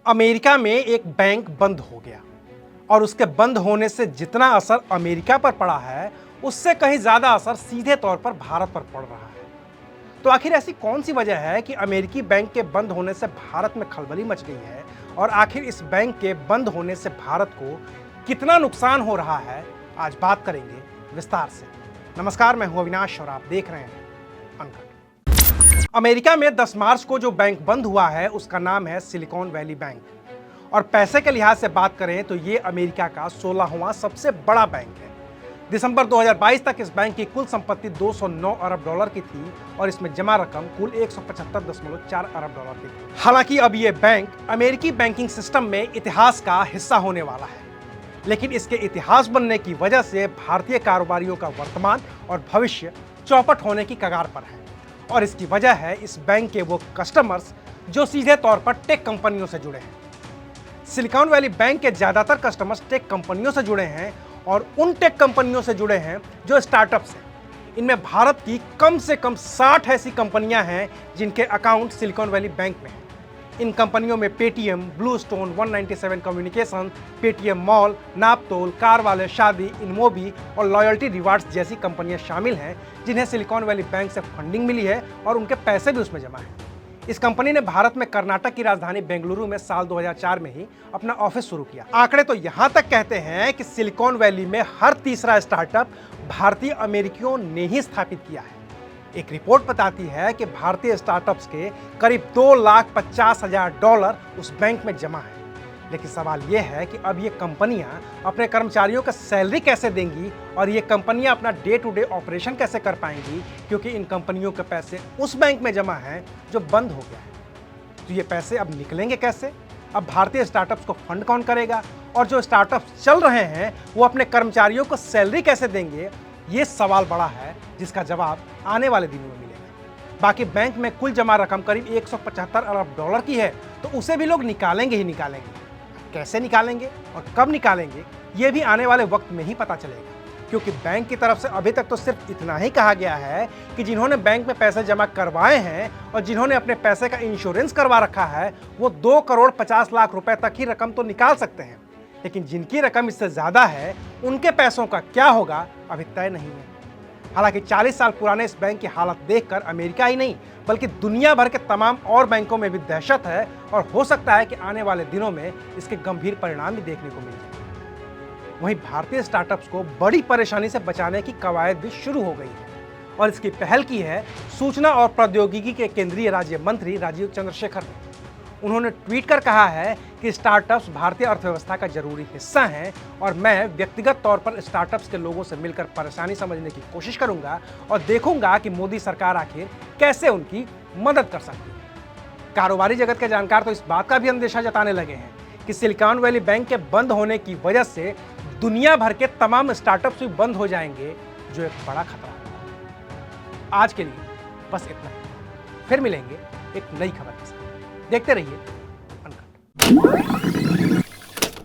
America में एक bank बंद हो गया और उसके बंद होने से जितना असर अमेरिका पर पड़ा है उससे कहीं ज्यादा असर सीधे तौर पर भारत पर पड़ रहा है। तो आखिर ऐसी कौन सी वजह है कि अमेरिकी बैंक के बंद होने से भारत में खलबली मच गई है और आखिर इस बैंक के बंद होने से भारत को कितना नुकसान हो रहा है, आज बात करेंगे विस्तार से। नमस्कार, मैं हूं अविनाश और आप देख रहे हैं अनकट। अमेरिका में 10 मार्च को जो बैंक बंद हुआ है उसका नाम है सिलिकॉन वैली बैंक और पैसे के लिहाज से बात करें तो ये अमेरिका का 16वां सबसे बड़ा बैंक है। दिसंबर 2022 तक इस बैंक की कुल संपत्ति 209 अरब डॉलर की थी और इसमें जमा रकम कुल 175.4 अरब डॉलर की थी। हालांकि अब ये बैंक अमेरिकी बैंकिंग सिस्टम में इतिहास का हिस्सा होने वाला है, लेकिन इसके इतिहास बनने की वजह से भारतीय कारोबारियों का वर्तमान और भविष्य चौपट होने की कगार पर है। और इसकी वजह है इस बैंक के वो कस्टमर्स जो सीधे तौर पर टेक कंपनियों से जुड़े हैं। सिलिकॉन वैली बैंक के ज्यादातर कस्टमर्स टेक कंपनियों से जुड़े हैं और उन टेक कंपनियों से जुड़े हैं जो स्टार्टअप्स हैं। इनमें भारत की कम से कम 60 ऐसी कंपनियां हैं जिनके अकाउंट सिलिकॉन वैली बैंक में हैं। इन कंपनियों में Paytm, Bluestone, 197 communication, Paytm mall, Naaptol, CarWale Shaadi, InMobi और लॉयल्टी रिवार्ड्स जैसी कंपनियां शामिल हैं जिन्हें सिलिकॉन वैली बैंक से फंडिंग मिली है और उनके पैसे भी उसमें जमा हैं। इस कंपनी ने भारत में कर्नाटक की राजधानी बेंगलुरु में साल 2004 में ही अपना ऑफिस शुरू किया। आंकड़े तो यहां तक कहते हैं कि सिलिकॉन वैली में हर तीसरा स्टार्टअप भारतीय अमेरिकियों ने ही स्थापित किया है। एक रिपोर्ट बताती है कि भारतीय स्टार्टअप्स के करीब $2,50,000 उस बैंक में जमा है। लेकिन सवाल यह है कि अब ये कंपनियां अपने कर्मचारियों को सैलरी कैसे देंगी और ये कंपनियां अपना डे टू डे ऑपरेशन कैसे कर पाएंगी, क्योंकि इन कंपनियों के पैसे उस बैंक में जमा हैं जो बंद हो गया है। तो ये पैसे अब निकलेंगे कैसे? अब भारतीय स्टार्टअप्स को फंड कौन करेगा और जो स्टार्टअप्स चल रहे हैं वो अपने कर्मचारियों को सैलरी कैसे देंगे? ये सवाल बड़ा है जिसका जवाब आने वाले दिनों में मिलेगा। बाकी बैंक में कुल जमा रकम करीब 175 अरब डॉलर की है, तो उसे भी लोग निकालेंगे ही निकालेंगे। कैसे निकालेंगे और कब निकालेंगे ये भी आने वाले वक्त में ही पता चलेगा, क्योंकि बैंक की तरफ से अभी तक तो सिर्फ इतना ही कहा गया है कि जिन्होंने बैंक में पैसे जमा करवाए हैं और जिन्होंने अपने पैसे का इंश्योरेंस करवा रखा है वो 2,50,00,000 रुपए तक ही रकम तो निकाल सकते हैं, लेकिन जिनकी रकम इससे ज्यादा है उनके पैसों का क्या होगा अभी तय नहीं है। हालांकि 40 साल पुराने इस बैंक की हालत देखकर अमेरिका ही नहीं बल्कि दुनिया भर के तमाम और बैंकों में भी दहशत है और हो सकता है कि आने वाले दिनों में इसके गंभीर परिणाम भी देखने को मिल जाए। वहीं भारतीय स्टार्टअप्स को बड़ी परेशानी से बचाने की कवायद भी शुरू हो गई है और इसकी पहल की है सूचना और प्रौद्योगिकी के केंद्रीय राज्य मंत्री राजीव चंद्रशेखर ने। उन्होंने ट्वीट कर कहा है कि स्टार्टअप्स भारतीय अर्थव्यवस्था का जरूरी हिस्सा हैं और मैं व्यक्तिगत तौर पर स्टार्टअप्स के लोगों से मिलकर परेशानी समझने की कोशिश करूंगा और देखूंगा कि मोदी सरकार आखिर कैसे उनकी मदद कर सकती है। कारोबारी जगत के जानकार तो इस बात का भी अंदेशा जताने लगे हैं कि सिलिकॉन वैली बैंक के बंद होने की वजह से दुनिया भर के तमाम स्टार्टअप्स भी बंद हो जाएंगे, जो एक बड़ा खतरा है। आज के लिए बस इतना ही, फिर मिलेंगे एक नई खबर के साथ। देखते रहिए अनकट।